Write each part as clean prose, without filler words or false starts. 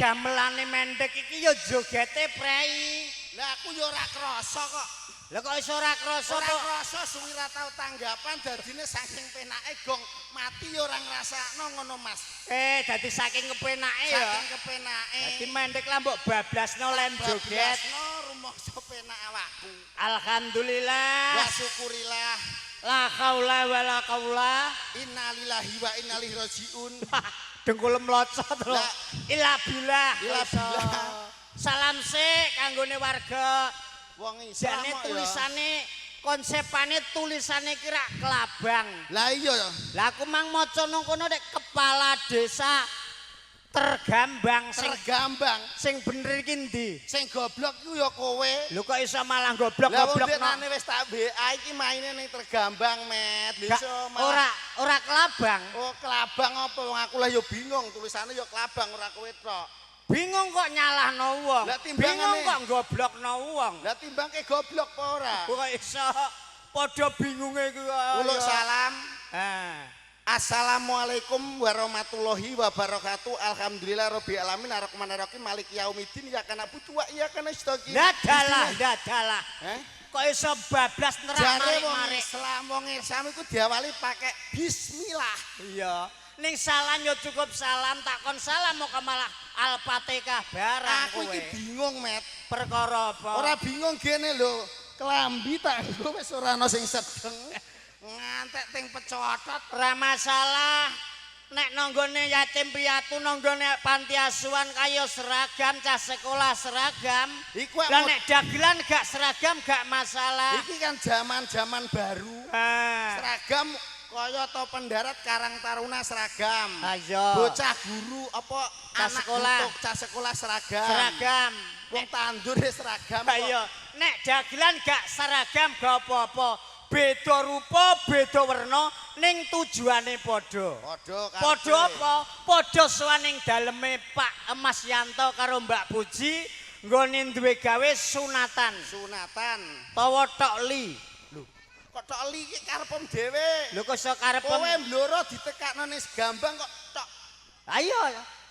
gamelane mendek iki ya jogete prei. Lah aku ya ora krasa kok. Lah kok iso ora krasa Ora to? krasa suwi ra tau tanggapan dadine saking penake gong mati ya ora ngrasakno ngono Mas. Dadi saking kepenake ya. Saking kepenake. Dadi mendek lah mbok bablasno lem joget. Bablasno rumangsa penak awakku. Alhamdulillah. Wa syukurillah. La haula wala qaula. Innalillahi wa inna ilaihi rajiun. Dengkul mlocot lho. Ila billah. Ila billah. Salam sik kanggone warga. Wong Islam jane ya. tulisane konsepane tulisane kira kelabang. Lah iya ya. Lah aku mang maca nang kono nek kepala desa tergambang sing bener iki ndi? Sing goblok iku ya kowe. Lho kok iso malah Lah goblok-goblok wong wis tak WA iki maine ning tergambang met. Lha iso malah ora kelabang. Oh, kelabang apa wong aku lah ya bingung tulisane ya kelabang ora kowe tok. Bingung kok nyalahno wong. Bingung kok goblokno wong. Lah timbangke goblok apa ora? Kok iso padha bingunge kuwi. Uluk salam. Assalamualaikum Assalamualaikum warahmatullahi wabarakatuh. Alhamdulillah rabbil alamin arrahmanir rahim maliki yaumiddin ya kana butu wa ya kana istaqim. Dadalah. Kok iso bablas nerang Jare wong mari-mari. Islam iku diawali pakai bismillah. Iya. Ning salam ya cukup salam, takon salam mau malah Al-Fatihah barang Aku iki bingung, Met. Perkara apa? Ora bingung gene lho. Kelambi tak nggo wis ora ana sing sedeng. Ngantek ting pecotot. Ora masalah. Nek nanggone yatim piatu nanggone panti asuhan kaya seragam cah sekolah seragam. Iku lah nek dagelan gak seragam gak masalah. Iki kan zaman-zaman baru. Seragam kaya to pendarat Karang Taruna seragam. Ayo. Bocah guru apa Cah anak sekolah. cah sekolah seragam. Seragam. Wong tandur seragam. Ayo. Nek dagelan gak seragam gak apa-apa. Beda rupa, beda werna ning tujuane padha. Padha apa? Padha sowaning daleme Pak Mas Yanto karo Mbak Puji nggone duwe gawe sunatan. Sunatan. Tawa tok li. Lho, kok tok li iki karepem dhewe. Lho kok iso karepem. Kowe mbloro ditekakno ning gambang kok tok. Ayo,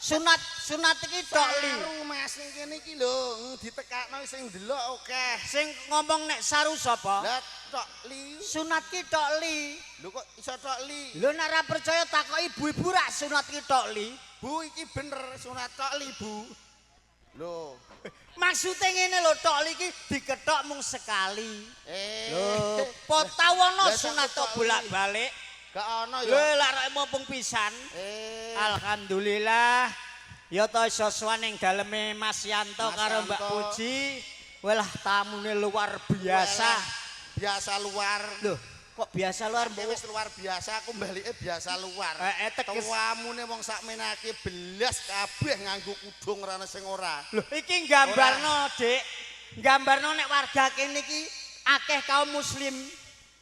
sunat iki tok li. Saru Mas ning kene iki lho, ditekakno sing ndelok akeh. Sing ngomong nek saru sapa? Lah tok li. Sunat ki tok li. Lho kok iso tok li? Lho nek ora percaya takoki ibu-ibu rak sunat ki tok li. Bu iki bener sunat tok li, Bu. Lho, maksudnya ngene lho tok li ki diketok mung sekali. Lho, Lah, potawono sunat tok bolak-balik. Gak ono Lho ya. lak mumpung pisan. Alhamdulillah. Ya ta iso ning daleme Mas Yanto karo Mbak Puji. Welah tamune luar biasa. Biasa luar. Loh, kok biasa luar? Wis luar biasa, aku balike biasa luar. Teges. Tuamune wong sakmenake belas kabeh nganggo kudung ora ana sing ora. Lho, iki nggambarno, Dik. Nggambarno nek warga kene iki akeh kaum muslim.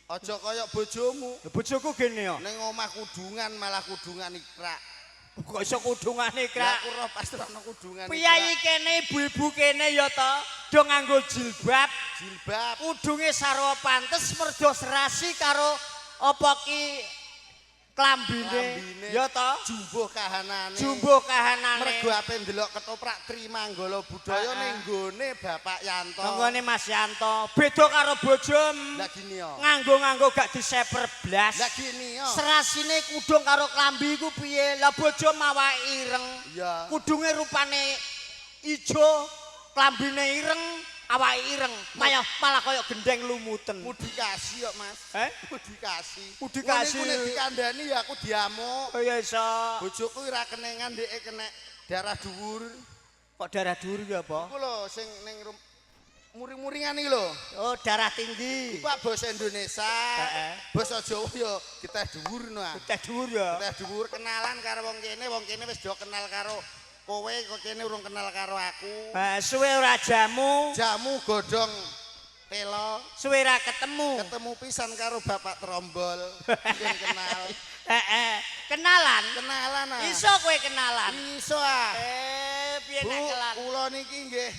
Aja kaya bojomu. Bojoku gene ya. Ning omah kudungan malah kudungan ikrak. Kok iso kudungane Lah krak? aku roh pasti ana kudungan. Piyayi kene, ibu-ibu kene ya ta, do nganggo jilbab. Jilbab. Kudunge sarwa pantes merdo serasi karo apa ki klambine. Ya ta? Jumbuh kahanane. Jumbuh kahanane. Mergo ape ndelok ketoprak Trimanggala budaya ning nggone Bapak Yanto. Nggone Mas Yanto. Beda karo bojom. Lah gini yo. Nganggo gak diseper blas. Lah gini yo. Serasine kudung karo klambi iku piye? Lah bojom awake ireng. Iya. Kudunge rupane ijo, klambine ireng, awake ireng. Malah kaya gendeng lumuten. Mudikasi kok, Mas. Mudikasi. Mudikasi. Nek dikandani ya aku diamuk. Oh ya iso. Bojoku ora kenengan dhek kena darah dhuwur. Kok darah dhuwur ya apa? Iku lho sing ning muring-muringan iki lho. Oh, darah tinggi. Iku basa Indonesia. Basa Jawa ya kita dhuwur no. Kita dhuwur ya. Kita dhuwur kenalan karo wong kene wis do kenal karo kowe, kok kene urung kenal karo aku. Suwe ora jamu. Jamu godhong telo. Suwe ora ketemu. Ketemu pisan karo Bapak Trombol. Sing kenal. Kenalan. Kenalan ah. Iso kowe kenalan. Iso ah. Piye Bu, nek kelan? kula niki nggih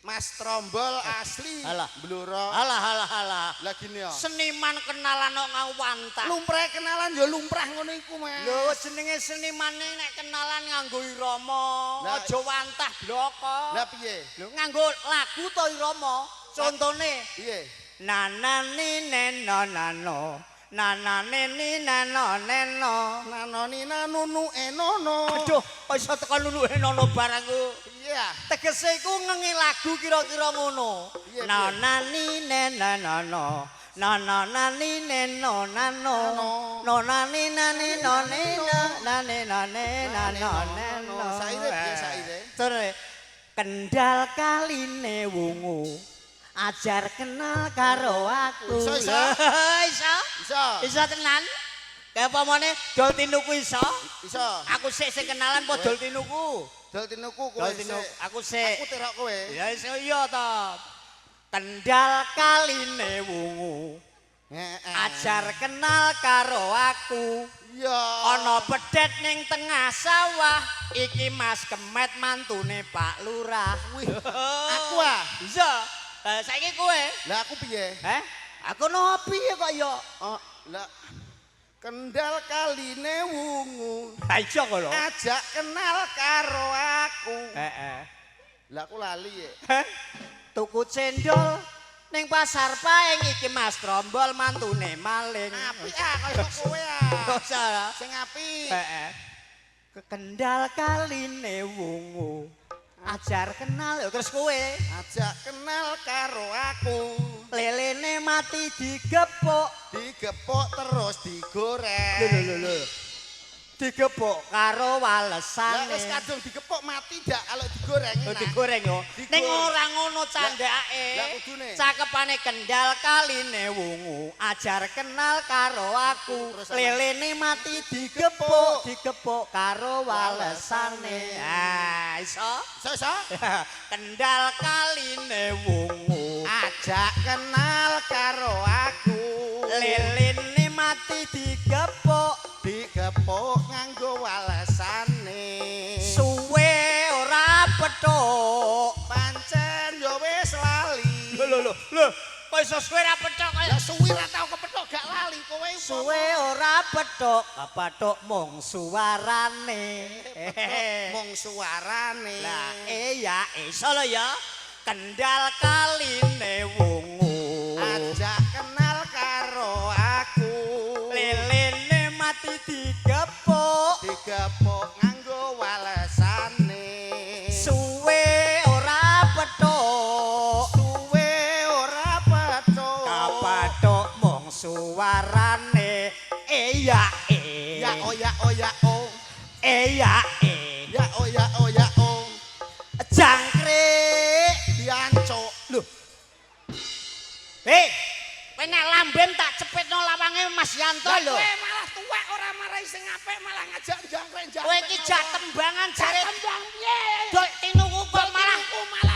Mas Trombol asli Alah. Blora. Halah. Lah gini ya. Seniman kenalan kok ngawantah. Lumrah kenalan ya lumrah ngono iku, Mas. Lho jenenge seniman nek kenalan nganggo irama, aja wantah bloko. Lah piye? Lho nganggo lagu to irama. Contone Piye? nanani neno nano. Nanane ni nano neno. Nanoni nanunu enono. Aduh, kok iso tekan nunu enono barang ku. Iya. Tegese iku ngengi lagu kira-kira ngono. Nanani neno nano. Nanani neno nano. Nonani nani noni nani nani nano neno. Saire piye saire? Terus kendal kaline wungu. Ajar kenal karo aku. Iso. Iso tenan. Kaya pamane dol tinuku iso. Iso. Aku sik sing kenalan po dol tinuku. Dol tinuku kowe. Dol tinuku. Aku sik. Aku terok kowe. Ya iso iya ta. Kendal kaline wungu. Ajar kenal karo aku. Iya. Ana pedet ning tengah sawah. Iki Mas Kemet mantune Pak Lurah. Wih. Aku ah. Iso. Saiki kowe. Lah aku piye? Aku no piye kok ya? Oh, lah kendal kaline wungu. Ha iso kok lho. Ajak kenal karo aku. Heeh. Lah aku lali ya. Tuku cendol ning pasar paing iki Mas Trombol mantune maling. Apik kaya kowe ah. Salah. Sing apik. Heeh. Kendal kaline wungu. Ajar kenal ya terus kowe. Ajak kenal karo aku. Lelene mati digepuk. Digepuk terus digoreng. Lho. Digepuk karo walesane. Lah wis kadung digepuk mati dak kalau digoreng. Oh, digoreng yo. Ning ora ngono Lah candhake. kudune. Cakepane kendal kaline wungu. Ajar kenal karo aku. Lelene mati digepuk karo walesane. Ah, iso? Iso? Kendal kaline wungu. Ajak kenal karo aku. Lelene mati digepuk Nganggo walesane. suwe ora petuk. Pancen yo wis lali. Lho. Kok iso suwe ora petuk kaya Lah suwi ra tau kepethuk gak lali kowe. suwe ora petuk, kepatuk mung suarane. Mung suarane. Lah ya iso lho ya. Kendal kaline wungu. Ajak kenal karo aku. Lelene mati digepuk. Nganggo walesane. Suwe ora petuk. Kepatuk mung suarane. Ya Ya oh. Ya Ya oh. jangkrik Diancuk. lho. Kowe nek lamben tak cepetno lawange Mas Yanto lho. Kowe malah tuwek ora marai sing apik malah ngajak jangkrik. Kowe iki jak tembangan jare tembang piye? dok tinuku kok malah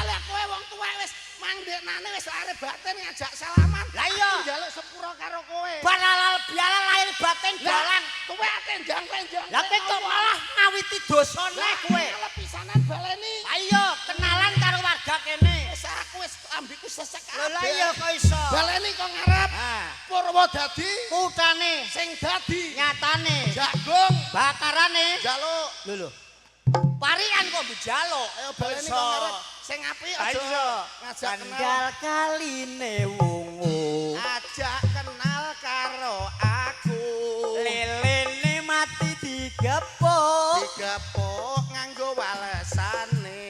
Lah kowe wong tuwek wis mandeknane wis arep batin ngajak salaman. Lah iya. Njaluk sepuro karo kowe. balal biala lahir batin dalan. Tuwek aten jangkrik. Lah kowe kok malah ngawiti dosane kowe. Lah pisanan baleni. Ayo kenalan karo warga kene. Wis aku wis ambiku sesek Lho lah iya kok iso. baleni kok ngarep. Ha, Purwodadi kutane, sing dadi nyatane, jagung bakarane. jaluk. Lho. Parian kok bejaluk. Ayo baleni kok ngarep sing apik aja Ayo. ngajak kenal. Kendal kaline wungu. Ajak kenal karo aku. Lelene mati digepuk. Nganggo walesane.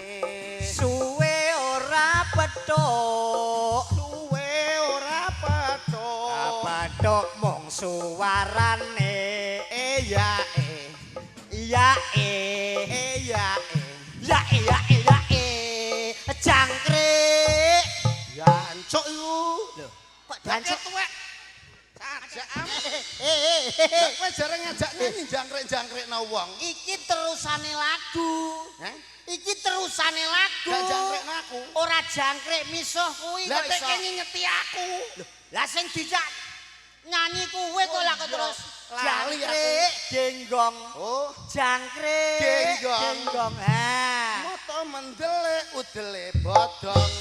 Suwe ora petuk. Kepatuk mung suarane. Ya jangkrik. Jancuk iku. Lho, kok Jancuk jancuk? tuwek. Sajak am. Kowe jare ngajak nyanyi jangkrik-jangkrikno wong. Iki terusane lagu. Hah? Iki terusane lagu. Gak jangkrikno aku. Ora jangkrik misuh kuwi Lah kok tek iso. nyeti aku. Lah sing dijak nyanyi kuwe kok lah kok terus Lali jangkrik genggong. Oh, Jangkrik Genggong. Ha. moto mendelik udele bodong.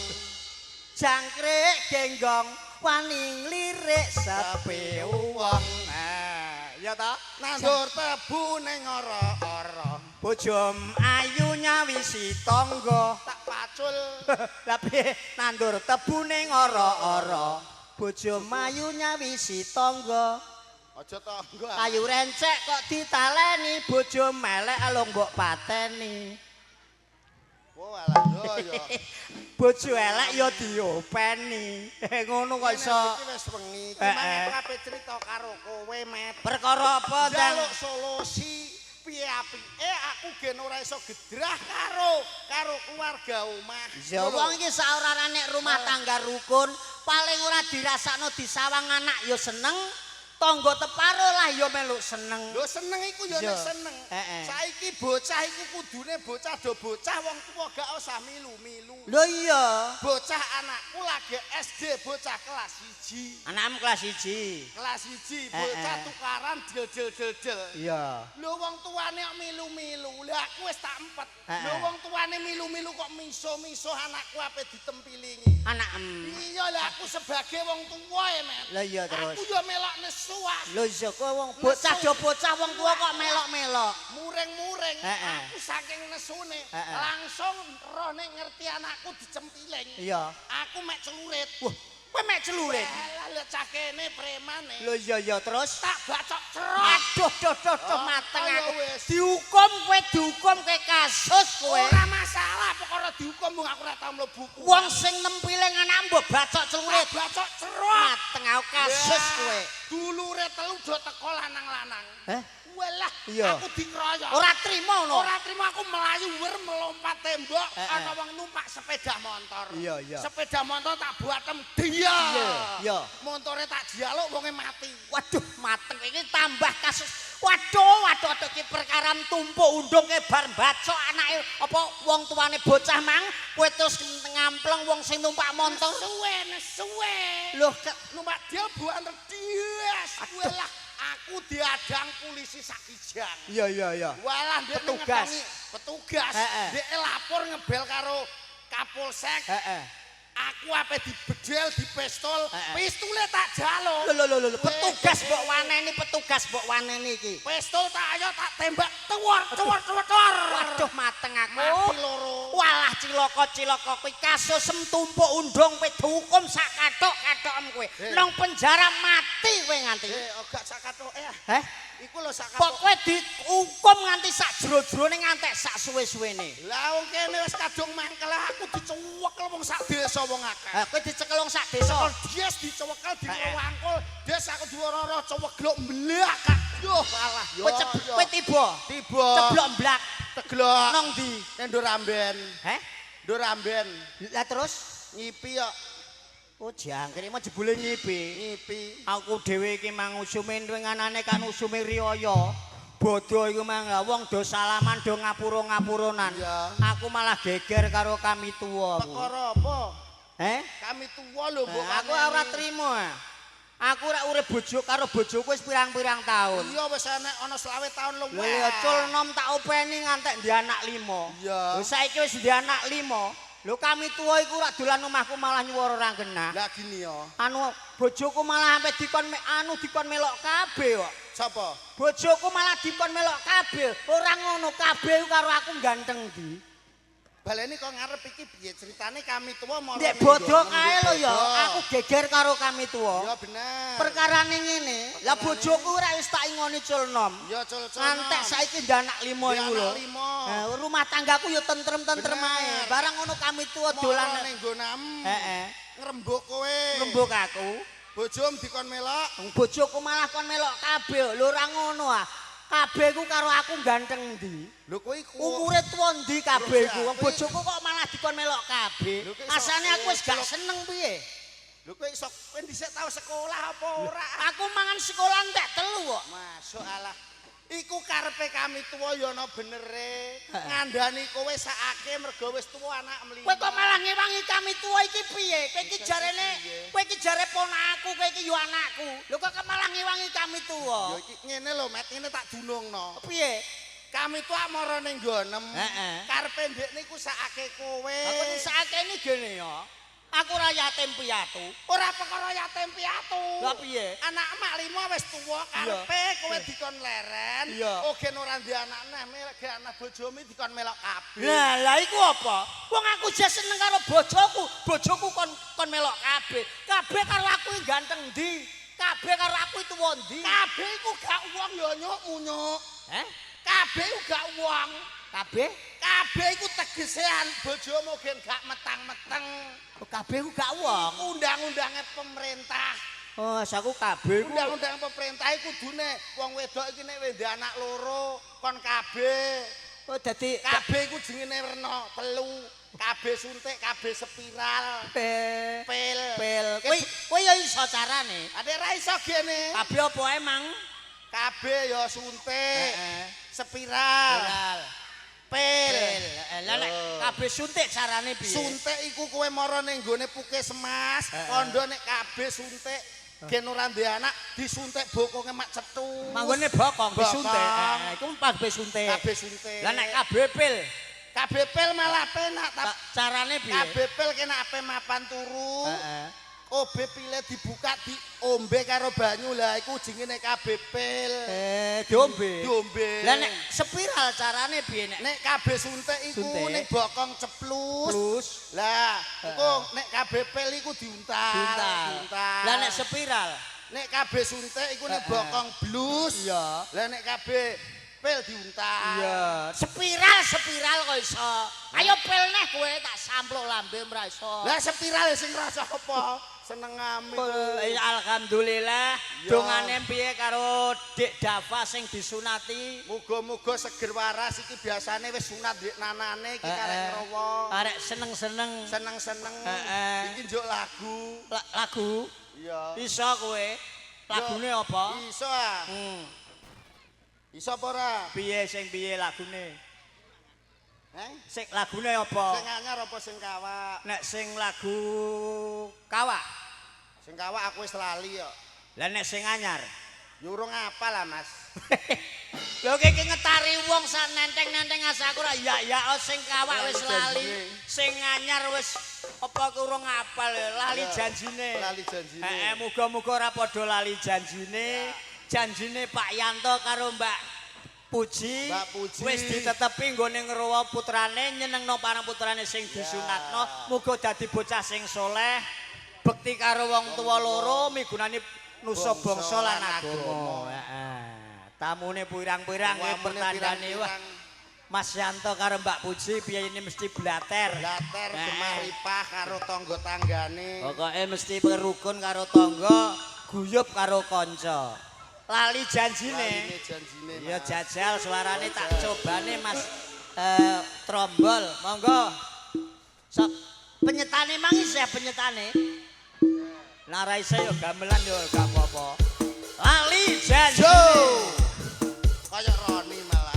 Jangkrik genggong wani lirik sepi wong. Ha, ya ta? Nandur tebu ning ora-ora. Bojom ayu nyawisi tangga. Tak pacul. Tapi nandur tebu ning ora-ora. Bojo mayu nyawisi tangga. Aja tangga. Kayu rencek kok ditaleni, bojo melek alung mbok pateni. Oh alah yo. Bojo elek ya diopeni. Ngono kok iso. Iki wis wengi. Iki mangke ape crita karo kowe, Met. Perkara apa, Dang? Jaluk solusi piye apike aku gen ora iso gedrah karo keluarga omah. Ya wong iki saorane nek rumah tangga rukun, paling ora dirasakno disawang anak ya seneng, tangga teparo lah ya meluk seneng. Lho seneng iku ya nek seneng. Saiki bocah iku kudune bocah do bocah wong tuwa gak usah milu-milu. Lho iya, Bocah anakku lagi SD bocah kelas 1. anakmu kelas 1. Kelas 1 bocah tukaran del-del. Iya. Lho wong tuane kok milu-milu. Lah aku wis tak empet. Lho wong tuane milu-milu kok miso-miso anakku ape ditempilingi. Anakmu. Iya lah aku sebagai wong tuwa ya, Met. Lho iya terus. Aku yo melok nesu ah. Lho iya kok wong bocah do bocah wong tua kok melok-melok. Mureng-mureng. Aku saking nesune langsung roh nek ngerti anakku dicempiling. Iya. Aku mek celurit. Wah, Kowe mek celurit. Lah lho cah kene premane. Lho iya terus Tak bacok cerot. aduh doh mateng ayo aku. wis. Dihukum kowe kasus kowe. Ora masalah pokoknya dihukum wong aku ora tau mlebu. Wong sing nempiling anak mbok bacok celurit. Bacok cerot. Mateng aku kasus kowe. Dulure telu do teko lanang-lanang. Heh? Walah, Iya. aku dikeroyok. Ora trimo ngono. Ora trimo aku melayu melompat tembok Eh. ana wong numpak sepeda motor. Iya. Sepeda motor tak buatem dia. Iya. Montore tak dialuk wonge mati. Waduh, mateng iki tambah kasus. Waduh iki perkara tumpuk undunge bar bacok anake apa wong tuane bocah mang kowe terus ngampleng wong sing numpak motor. Suwe. Loh, Numpak dia buan redias. Walah, aku diadang polisi sakijang. iya. Walah dia Petugas. Petugas. Heeh. Dia lapor ngebel karo Kapolsek. Heeh. Aku ape dibedel, dipistol, Heeh. pistole tak jaluk. Lho, petugas mbok waneni iki. Pistol tak ayo tak tembak tuwor. Waduh, mateng aku. Mati loro. Walah cilaka kuwi kasus tumpuk undung kowe dihukum sak kathok-kathokem kowe. Nang penjara mati kowe nganti. Gak sak kathoke ya. Heh? Iku lho sak Kok kowe dihukum nganti sak jero-jerone ngantek sak suwe-suwene. Lah wong kene wis kadung mangkel aku dicewekel wong sak desa wong akeh. Kowe dicekel wong sak desa. Dia dicewekel diwangkul, dia aku diworo-woro ceweglok mblak. Yo salah. Kowe tiba. Ceblok mblak. Teglok. Nang ndi? Nang Ndoramben. Heh? Ndoramben. Lah terus Ngipi yo. oh jangkrik mah jebule nyipi. Aku dhewe iki mang usume nganane kan usume riyaya. Bodho iku mang wong do salaman do ngapura-ngapuronan. Iya. Aku malah geger karo kami tuwa. Perkara apa? Kami tuwa lho mbok. Aku ora trimo. Aku ora urip bojo karo bojoku wis pirang-pirang taun. Iya wis ana 20 taun luwih. Lha ya cul nom tak openi ngantek ndi anak 5. Iya. Lho saiki wis ndi anak 5. Lho kami tuwa iku ora dolan omahku malah nyuwara ora genah. Lah gini yo. Anu bojoku malah sampe dikon melok kabeh kok. Sapa? Bojoku malah dikon melok kabeh. Ora ngono kabeh karo aku ganteng ndi. Baleni kok ngarep iki piye ceritane kami tuwa mau. Nek bodho kae lho ya, aku geger karo kami tuwa. Ya bener. Perkarane ngene, lah bojoku ora wis tak ingoni culnom. Ya cul. Ngantek saiki ndanak 5 iku lho. Nah, rumah tanggaku ya tentrem-tentrem ae. Barang ngono kami tuwa dolan ning nggonam. Heeh. Ngrembug kowe. Rembug aku. Bojom dikon melok. Bojoku malah kon melok kabeh. Lho ora ngono ah. Kabeh ku karo aku ganteng ndi? Lho kowe iku Umure tuwa ndi kabeh ku? Wong bojoku kok malah dikon melok kabeh. Asane aku wis gak seneng piye? Lho kowe iso kowe dhisik tau sekolah apa ora? Aku mangan sekolah entek 3 kok. Masuk alah. Iku karepe kami tuwa ya ana benere. Ngandani kowe sakake mergo wis tuwa anak mlima. Kowe kok malah ngewangi kami tuwa iki piye? Kowe iki jarene, kowe iki jare ponakku, kowe iki yo anakku. Lho kok malah ngewangi kami tuwa? Ya iki ngene lho, Met, ngene tak dunungno. Piye? Kami tuwa mara ning nggonem. Heeh. Karepe ndek niku sakake kowe. Aku sakake ini gene ya. Aku ora yatim piatu. Ora perkara yatim piatu. Lah piye? Anak emak 5 wis tuwa karepe kowe dikon leren. Oge ora ndek anak neh, melok anak bojomu dikon melok kabeh. Lah iku apa? Wong aku jes seneng karo bojoku kon melok kabeh. Kabeh karo aku ganteng ndi? Kabeh karo aku tuwa ndi? Kabeh iku gak wong ya nyuk. Kabeh iku gak wong. Kabeh? Kabeh iku tegesean bojomu gen gak metang-meteng. Kabeh ku gak wong. Undang-undange pemerintah. Oh, saku kabeh ku. Undang-undang pemerintah iku kudune wong wedok iki nek wis anak loro kon kabeh. Oh, dadi kabeh iku jenenge werna telu. Kabeh suntik, kabeh spiral. Pil. Kowe ya iso carane. Ade ra iso gene. Kabeh apa emang? Kabeh ya suntik. Spiral. Pil. Lah nek kabeh suntik carane piye? Suntik iku kowe mara ning gone Puskesmas, kondo nek kabeh suntik gen ora duwe anak disuntik bokonge mak cethu. Manggone bokong disuntik. Iku kabeh suntik. Kabeh suntik. Lah nek kabeh pil. Kabeh pil malah penak carane piye? Kabeh pil kena ape mapan turu. Kobe pile dibuka diombe karo banyu lah iku jenenge kabeh pil. Diombe. Diombe. Lah nek spiral carane piye nek kabeh suntik iku ning bokong ceplus. Plus. Lah, iku nek kabeh pil iku diuntal. Lah nek spiral nek kabeh suntik iku ning bokong blus. Iya. Lah nek kabeh pil diuntal. Iya. Spiral kok iso. Ayo pil neh kowe tak sampluk lambe ora iso. Lah spiral sing rasa apa? Seneng ame. Alhamdulillah. Dongane piye karo Dik Dava sing disunati? Muga-muga seger waras iki biasane wis sunat ndek nanane iki karek ngrowo. Arek seneng-seneng. Seneng-seneng. Iki njuk lagu. Lagu? Iya. Iso kowe? Lagune apa? Iso ah. Iso apa ora? Piye sing piye lagune? Sing lagune Sing apa? anyar apa sing kawak? Nek sing lagu kawak. Sing kawak aku wis lali kok. Lah nek sing anyar. Ya urung apal lah, Mas. Lho iki ngetari wong sak nenteng-nenteng asaku ora ya sing kawak wis lali. Sing anyar wis apa kurang apal lali janjine. Lali janjine. Muga-muga ora padha lali janjine. Janjine Pak Yanto karo Mbak Puji wis ditetepi nggone ngruwa putrane nyenengno parang putrane sing disunatno muga dadi bocah sing soleh bekti karo wong tuwa loro migunani nusa bangsa lan agama. Tamune pirang-pirang kuwi pertandane wah Mas Yanto karo Mbak Puji piyene mesti blater. Blater gemah ripah karo tangga tanggane. Pokoke mesti rukun karo tangga, guyub karo kanca. Lali janjine. Ya jajal suarane tak cobane Mas trombol. Monggo. Sok penyetane mang isih penyetane. Lara isih yo gamelan yo gak apa-apa. Lali janjine. Kayak Roni malah.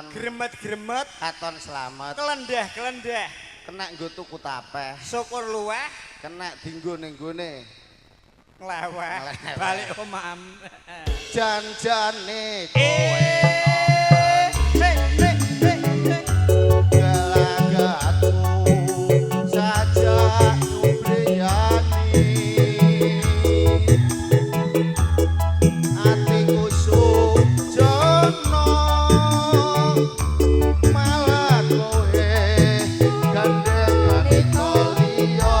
Gremet-gremet katon slamet. Kelendeh-kelendeh kena nggo tuku tapeh. Syukur luweh kena dinggo ning gone. Ngleweh balik omam. Janjane kowe. Galagatku saja Yubriyani. Atiku sujono malah kowe gandengane koliyo.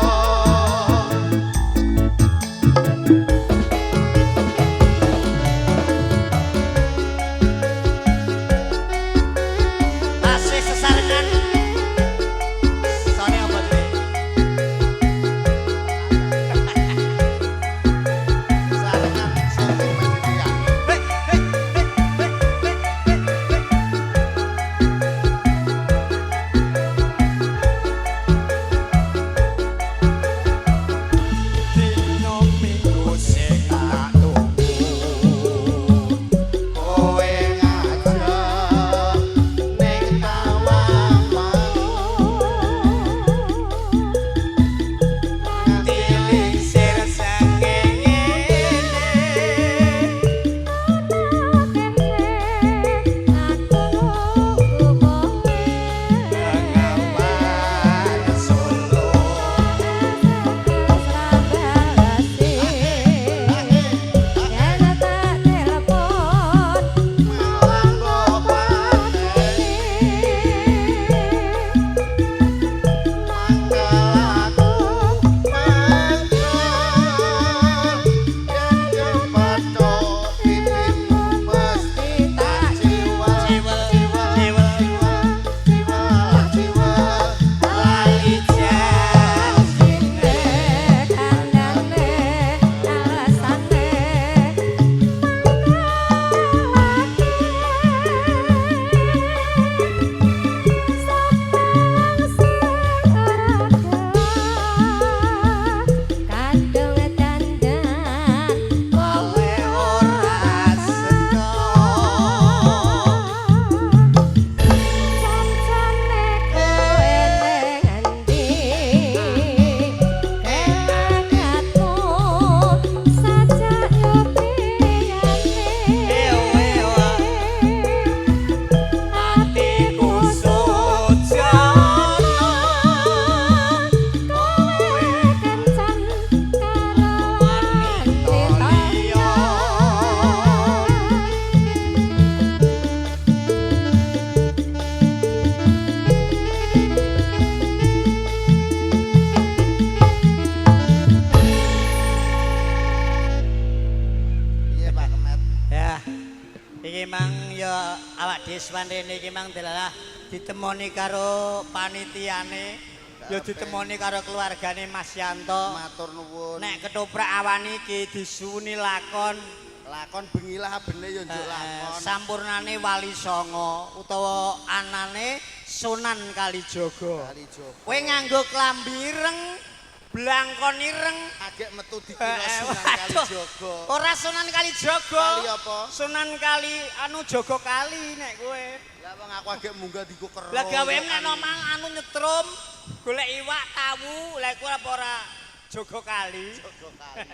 Iswan rene iki mang delalah ditemoni karo panitiane. Ya ditemoni karo keluargane Mas Yanto. Matur nuwun. Nek ketoprak awan iki disuwuni lakon bengilah bene ya njuk lakon. Sampurnane Wali Songo utawa anane Sunan Kalijaga. Kowe nganggo klambi ireng, blangkon ireng, agek metu dikira Sunan Kalijaga. Ora Sunan Kalijaga. Kali apa? Sunan Kali anu jaga kali nek kowe. Lah wong aku agek munggah diku kero. Lah gawe nek nomang anu nyetrum, golek iwak tawu, lha kowe apa ora jaga kali? Jaga kali.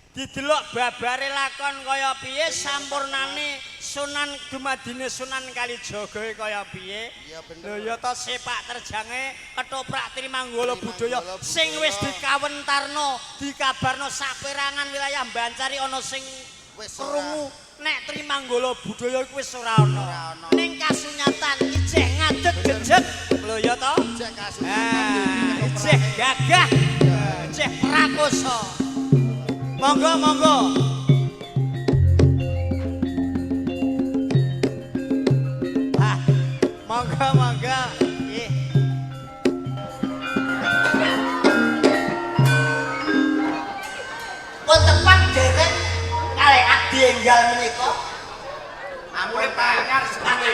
Didelok babare lakon kaya piye sampurnane Sunan dumadine Sunan Kalijaga kaya piye. Iya bener. Lho ya ta sepak terjange ketoprak Trimanggala budaya sing wis dikawentarno, dikabarno saperangan wilayah Bancari ana sing Wis krungu nek Trimanggala budaya iku wis ora ana. Ning kasunyatan ijeh ngadeg gejeg. Lho ya ta? Ijeh kasunyatan. Ijeh gagah. Ijeh prakoso. Monggo monggo. Ah, monggo monggo. Nggih. Pun tepat derek kalih abdi enggal menika. Ampun panyar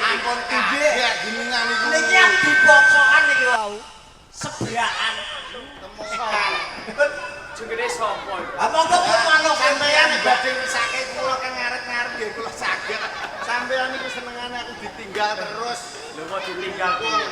ampun kaget jenengan iku. Niki abdi bocokan niki wau. Sebrakan. Temosan. Jenenge sapa iku? Ah monggo pun manuk Sampeyan badhe ngesake kula kang ngarep-ngarep nggih kula saged. Sampeyan niku senengane aku ditinggal terus. Lho kok ditinggal piye?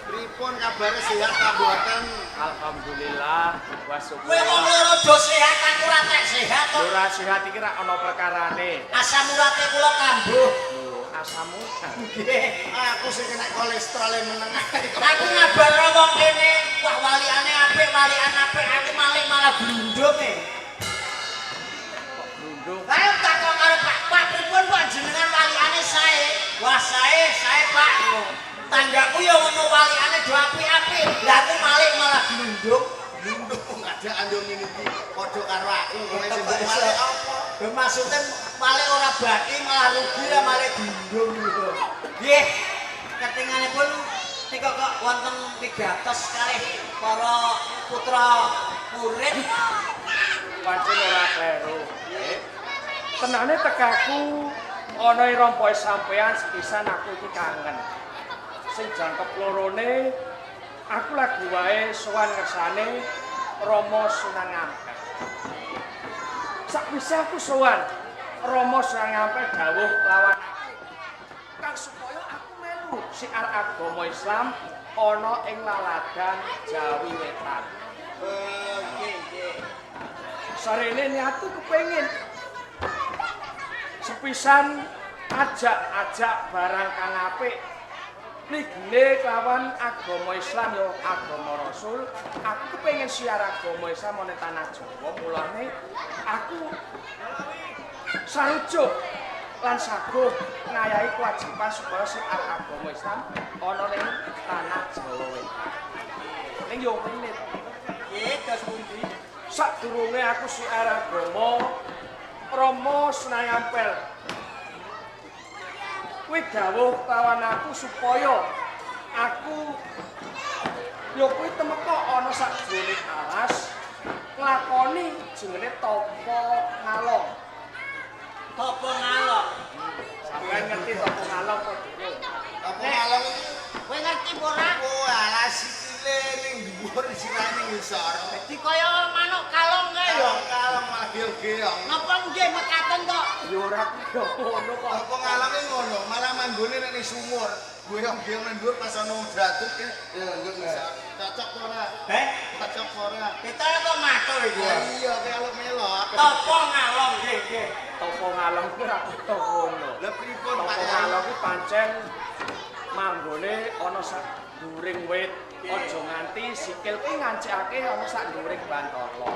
Pripun kabare sehat ta mboten? Alhamdulillah wa syukur. Kowe wong loro do sehat aku ora tek sehat to. Ora sehat iki ra ana perkarane. Asam urate kula kambuh. Lho, asamu. Nggih. Aku sing kena kolesterol menengah. Aku ngabarno wong kene, wah waliane apik, walian apik, aku malah glundung e. Kok glundung? Ayo takon karo Pak pripun Pak jenengan waliane sae? Wah sae Pak. Tanggaku ya ngono waliane do apik-apik. Lah aku malah glundung. Glundung adaan yo ngene iki padha karo aku kowe sing malah apa? Lho maksudnya malah ora baki malah rugi ya malah glundung gitu. Nggih. Ketinganipun nika kok wonten pigatos kalih para putra murid. Pancen ora kleru. Nggih. Tenane tekaku ana ing rompoe sampean sepisan aku iki kangen. Sing jangkep lorone aku lagi wae sowan ngersane Rama Sunan Ampel. Sakwise aku sowan Rama Sunan Ampel dawuh lawan aku kang supaya aku melu siar agama Islam ana ing laladan Jawi Wetan. Nggih. Sarene niatku kepengin sepisan ajak barang kang apik nigine kelawan agama Islam ya agama Rasul. Aku kepengin siar agama Islam ana tanah Jawa, mulane aku sarujuk lan saguh ngayahi kewajiban supaya siar agama Islam ana ning tanah Jawa Wetan. Ning yo ngene. Nggih, dos pundi? Sadurunge aku siar agama Rama Sunan Ampel. Kuwi dawuh kawan aku supaya aku yo kuwi temeka ana sakjroning alas nglakoni jenenge tapa ngalong. Tapa ngalok. Sampeyan ngerti tapa ngalong kok dhewe. Apa ngalong iki? Kowe ngerti apa ora? Oh, alas sikile ning dhuwur sirane ngisor. Dadi kaya manuk kalong kae ya. Kalong malah geong. Napa nggih mekaten to? Ya ora kaya ngono kok. Apa ngalange ngono, malah manggone nek ning sumur. Geong nang dhuwur pas ana datuk ya nggo ngisor. Cocok ora? Heh, Cocok ora? kita apa matur iki ya? Iya, kalau melok. Tapa ngalong nggih. Tapa ngalong kuwi ora kaya ngono. Lah pripun Tapa Pak? ngalong kuwi pancen manggone ana sak dhuwuring wit. Aja nganti sikil kuwi ngancikake ana sak dhuwuring bantala.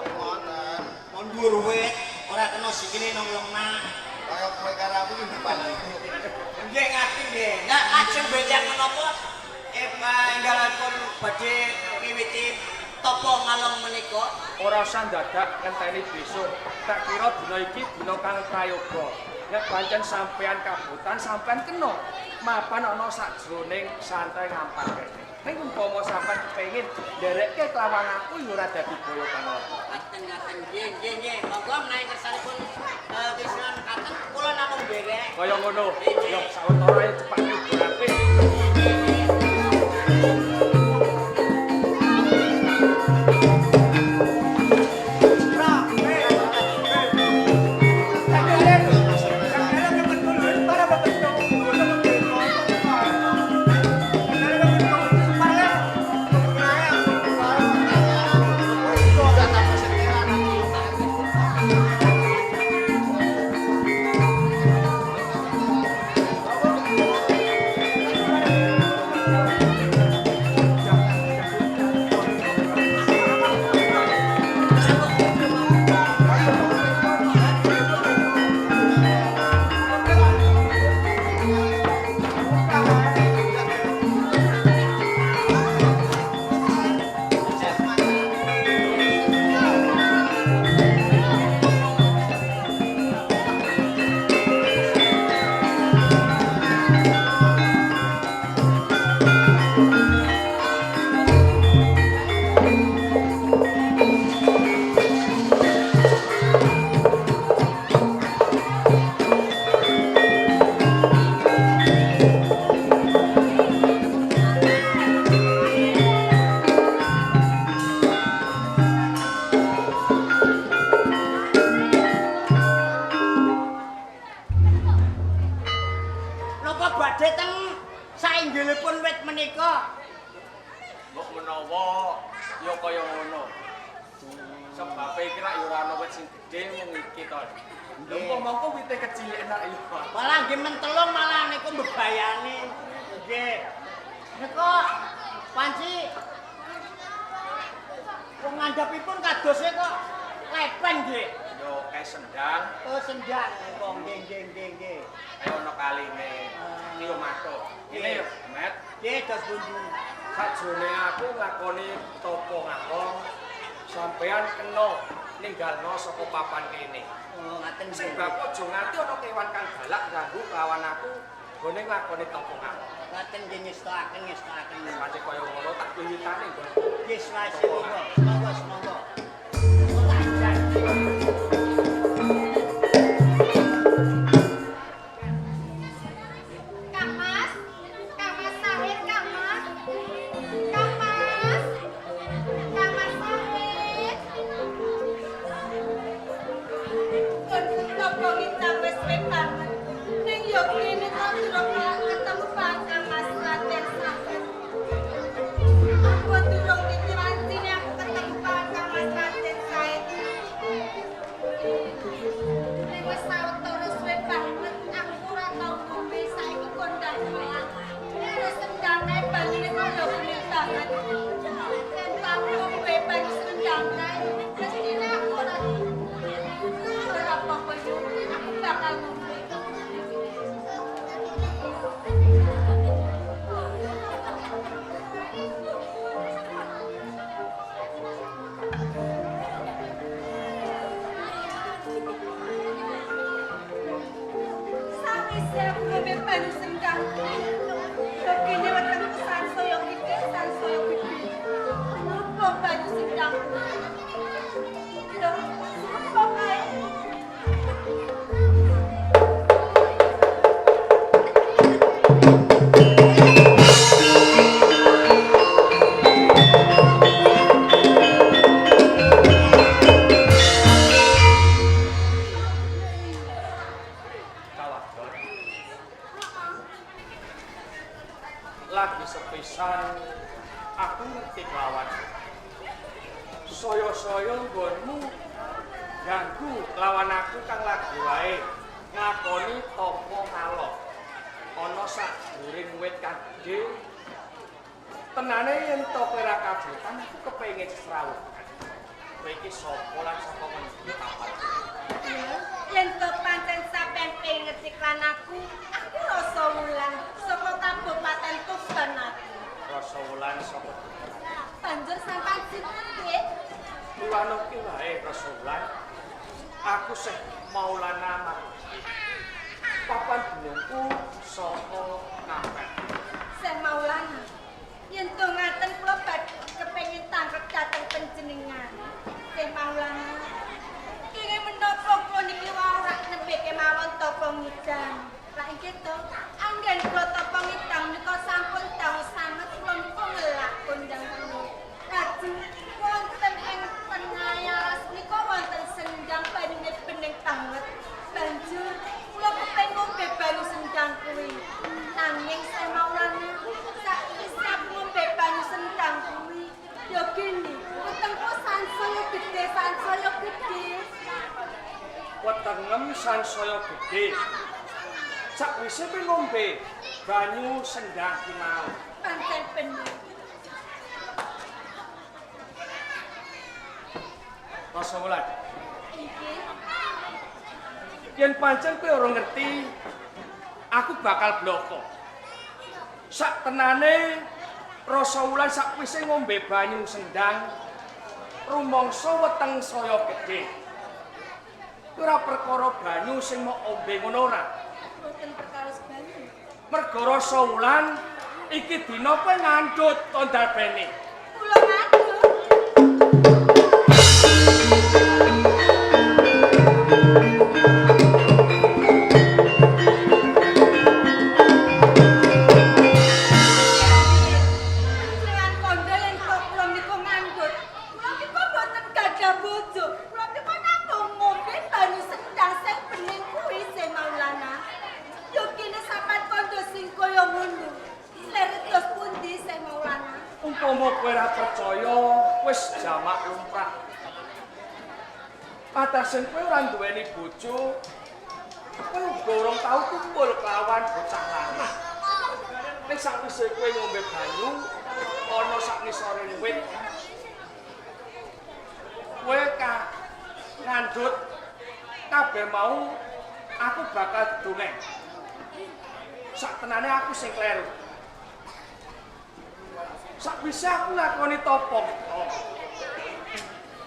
Ngoten. Mon dhuwur wit, ora kena sikile nang lemah. Kaya kowe karo aku iki depan. Nggih ngerti nggih. Nah, ajeng benjang menapa enggalipun badhe miwiti tapa ngalong menika? Ora usah dadak ngenteni besok. Tak kira dina iki dina kang prayoga. Nek pancen sampean kabutan sampean kena mapan ana sajroning santai ngampar kene. Ning umpama sampean kepengin nderekke kelawan aku ya ora dadi boyo panapa. Ngaten nggih. Monggo menawi kersanipun Krisna mekaten kula namung nderek. Kaya ngono. Yo sawetara ae cepat nyuburake. papan gunungku saka kapet. Saya Maulana. Yen to ngaten kula kepengin tangkep dhateng panjenengan. Saya Maulana. Kenging menapa kula niki ora nembe kemawon tapa ngidang. Lah inggih to, anggen kula tapa ngidang nika sampun taun sanget kula niku ngelak kondang kula. Lajeng wonten ing pengayaras nika wonten sendang bening banget. Banjur kula kepengin ngombe banyu sendang kuwi. Nanging saya Maulana, sakwise aku ngombe banyu sendang kuwi, ya gini, wetengku sansaya gede. Wetengem sansaya gedhe. Sakwise kowe ngombe banyu sendang ki mau. Pancen bener. Rasa wulan. Inggih. Yen pancen kowe ora ngerti, aku bakal bloko. Sak tenane rasa wulan sakwise ngombe banyu sendang rumangsa weteng saya gedhe. Ora perkara banyu sing mok ombe ngono ora. Boten perkara banyu. Merga rasa wulan iki dina kowe ngandhut tondal bene. Kula ngandhut. Umpama kowe ora percaya, wis jamak lumrah. Patasen kowe ora duweni bojo, kowe uga urung tau kumpul kelawan bocah lanang. Nek sakwise kowe ngombe banyu ana sak ngisore wit, kowe ngandhut kabeh mau aku bakal dongeng. Sak tenane aku sing kleru. Sakwise aku lakoni topo.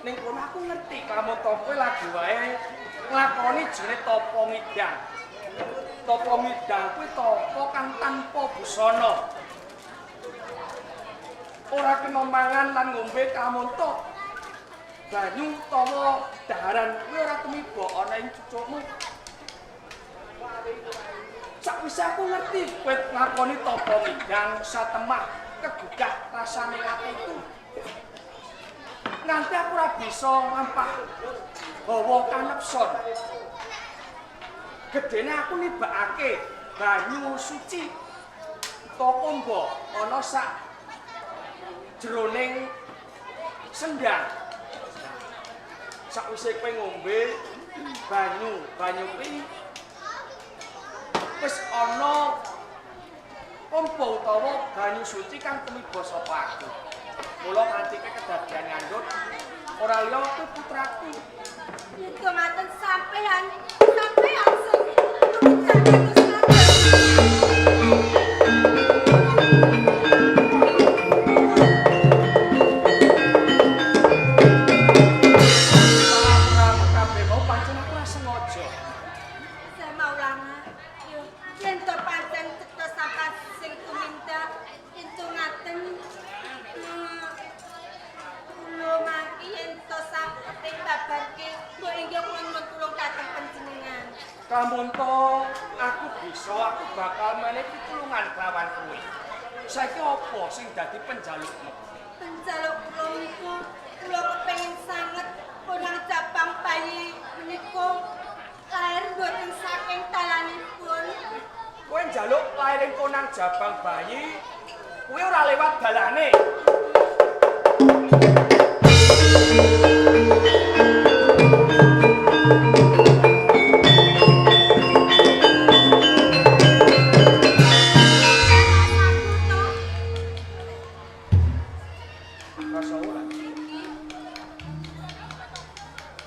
Ning kono aku ngerti kamu topo lagi wae nglakoni jenenge topo ngidang. Topo ngidang kuwi topo kang tanpa busana. Ora kena mangan lan ngombe kamontok. Banyu utawa daharan kuwi ora tumiba ana ing cucukmu. Sakwise aku ngerti kowe nglakoni topo ngidang satemah kegugah rasane atiku. Nganti aku ora bisa ngampah hawa kanepson. Gedene aku nibakake banyu suci tokombo ana sak jroning sendang. Sakwise kowe ngombe banyu kuwi wis ana kompo utawa banyu suci kang tumiba saka aku. Mula nganti kedadian ngandhut ora liya kuwi putraku. Itu ngaten sampean sing nuwun Kamunto aku bakal menehi pitulungan kelawan kowe. Saiki apa sing dadi penjalukmu? Penjaluk kula niku kula kepengin sanget punang cabang bayi menika lair mboten saking dalanipun. Kowe njaluk lairing konang jabang bayi, kowe ora lewat dalane.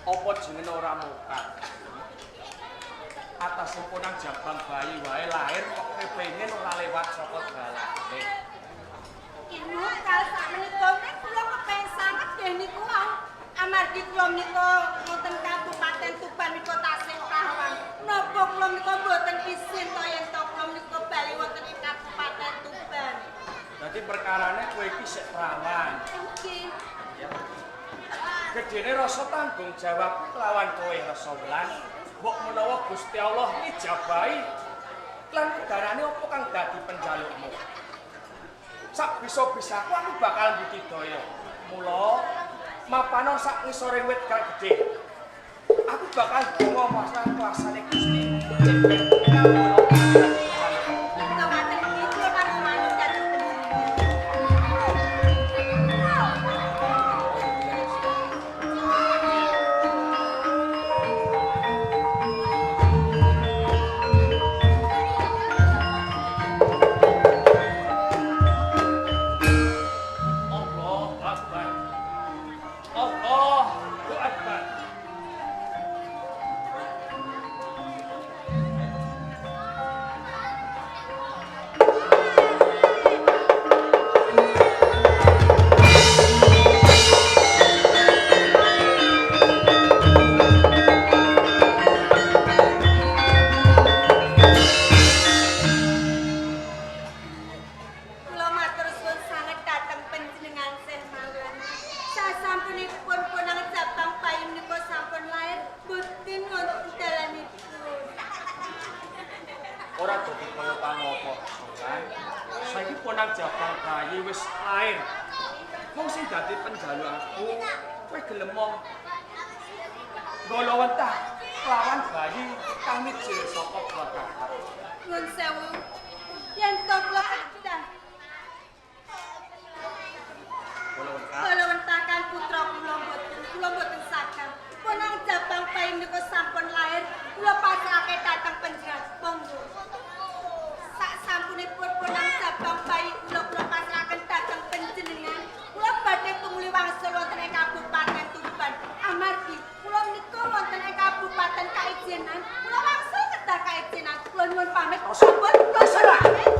Apa jenenge ora mokal? Atas konang jabang bayi wae lahir kok kepengin ora lewat saka dalane. Ibu kal sakmenika kula kepengin sanget nggih niku wau. Amargi kula menika wonten Kabupaten Tuban menika tasih kawan. Napa kula menika mboten isin to yen to kula menika bali wonten ing Kabupaten Tuban. Dadi perkarane kowe iki sik perawan. Nggih. Ya. Gedene rasa tanggung jawab kelawan kowe Rasa Wulan. Mbok menawa Gusti Allah ngijabahi lan darane apa kang dadi penjalukmu. Sak bisa-bisaku aku bakal mbudidaya. Mula mapanon sak ngisore wit kang gedhe. Aku bakal donga masalah kuasane Gusti. Ora dadi kaya pangapa, kan? Saiki ponang jabang bayi wis lair. Wong sing dadi penjalukku, kowe gelem mong golowentah lawan bayi kang mijil saka bapak. Nuwun sewu. Yen to kula kedah. Golowentah kan putra kula mboten saged. Ponang jabang bayi menika sampun lair, kula pasrahke dhateng panjenengan. Monggo. Sampunipun ponang jabang bayi kula pasrahaken dhateng panjenengan. Kula badhe tumuli wangsul wonten ing Kabupaten Tuban. Amargi kula menika wonten ing Kabupaten Kaijenan, kula wangsul kedah Kaijenan. Kula nyuwun pamit. Sampun kula pamit.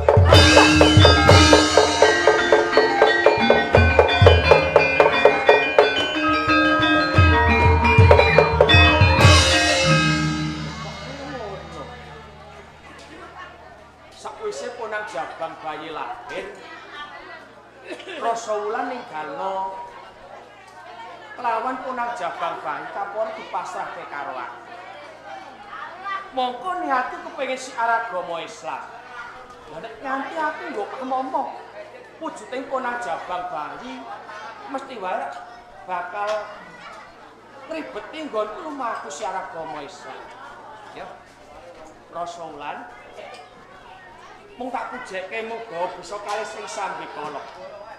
Jabang bayi lahir Rasa Wulan ninggalno kelawan punang jabang bayi kapur dipasrahke karo aku. Mongko niatku kepengin siar agama Islam. Lah nek nganti aku nggo ngomong wujuding punang jabang bayi mesti wae bakal ribeti nggonku lumaku siar agama Islam. Ya. Rasa Wulan mung tak pujekke muga bisa kalih sing sambikala.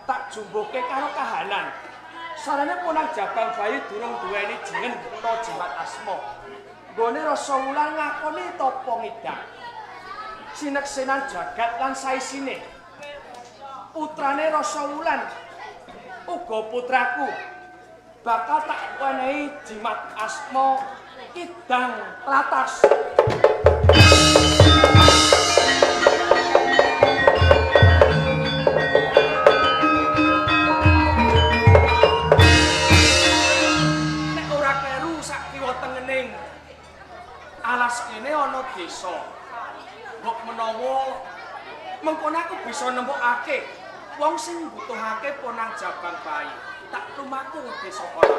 Tak jumbuhke karo kahanan. Sarane punang jabang bayi durung duweni jeneng utawa jimat asma. Nggone Rasa Wulan ngakoni tapa ngidang. Sineksenan jagat lan saisine. Putrane Rasa Wulan uga putraku bakal tak wenehi jimat asma Idang Latas. Alas kene ana desa. Mbok menawa mengkono aku bisa nemokake wong sing mbutuhake ponang jabang bayi. Tak lumaku desa kono.